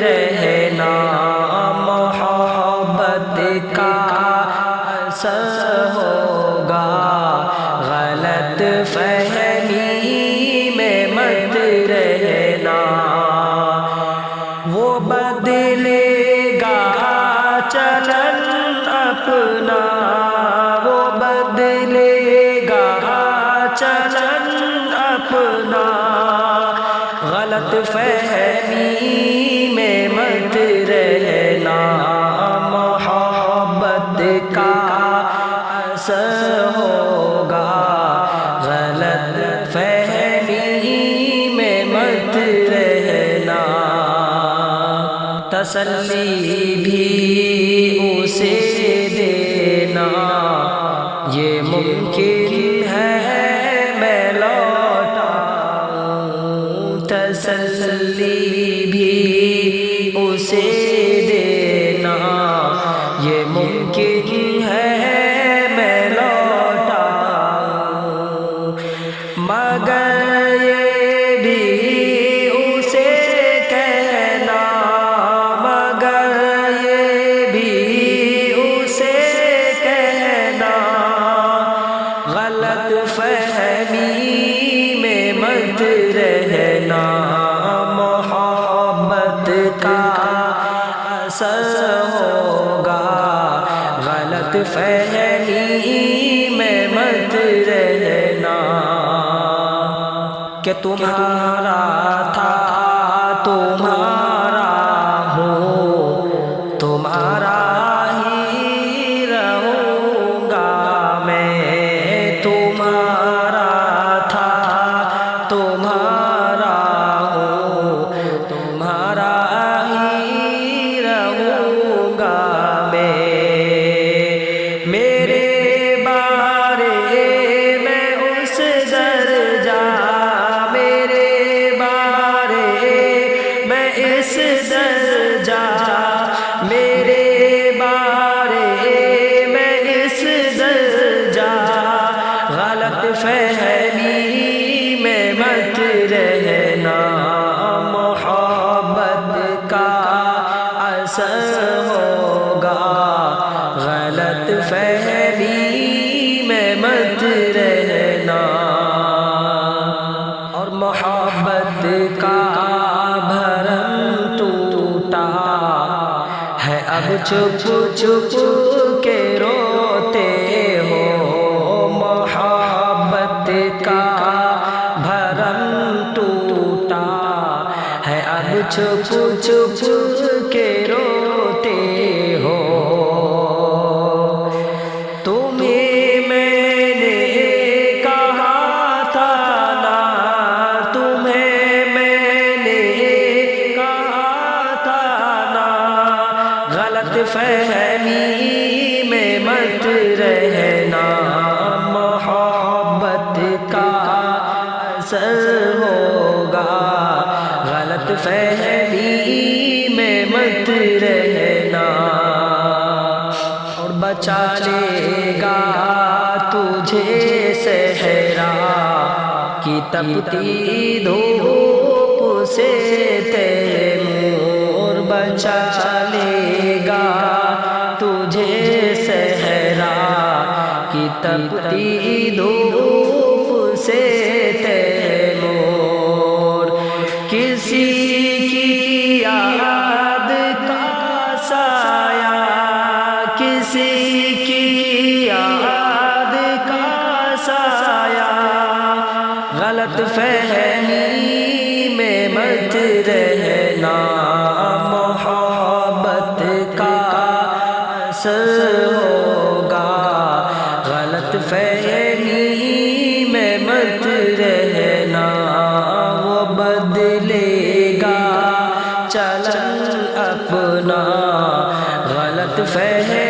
رہنا محبت کا اثر ہوگا، غلط فہمی میں مت رہنا، وہ بدلے گا چلن اپنا، وہ بدلے گا چلن اپنا، غلط فہمی میں مت رہنا، محبت کا اثر ہوگا، غلط فہمی میں مت رہنا، تسلی بھی اسے دینا، یہ ممکن ہے میں لوٹاؤں، تسلی بھی اسے دینا، یہ ممکن ہے میں لوٹاؤں، مگر یہ بھی اسے کہنا، مگر یہ بھی اسے کہنا، غلط فہمی میں مت رہنا، محبت کا اثر ہوگا، غلط فہمی میں مت رہنا، کہ تمہارا تھا تمہارا ہوں، تمہارا ہی رہوں گا میں، تمہارا تھا تمہارا ہوں، تمہارا ہی رہوں گا میں، میرے بارے میں اس درجہ، میرے بارے میں اس درجہ، میرے بارے میں اس درجہ، غلط فہمی میں مت رہنا، محبت کا اثر ہوگا، غلط فہمی میں مت رہنا، اور محبت کا بھرم ٹوٹا ہے، اب چھپ چھپ کے روتے ہو، محبت کا بھرم ٹوٹا ہے، اب چھپ چھپ کے روتے ہو، تمہیں میں نے کہا تھا نا، تمہیں میں نے کہا تھا نا، غلط فہمی میں مت رہنا، محبت کا اثر ہوگا، غلط فہمی میں مت رہنا، اور بچا لے گا تجھے صحرا کی تپتی دھوپ سے تیمور، بچا لے گا تجھے صحرا کی تپتی دھوپ سے تیمور، کسی کی یاد کا سایہ، کسی کی یاد کا سایہ، غلط فہمی میں مت رہنا، محبت کا اثر ہوگا، غلط فہمی میں مت رہنا، وہ بدلے گا چلن اپنا، غلط فہمی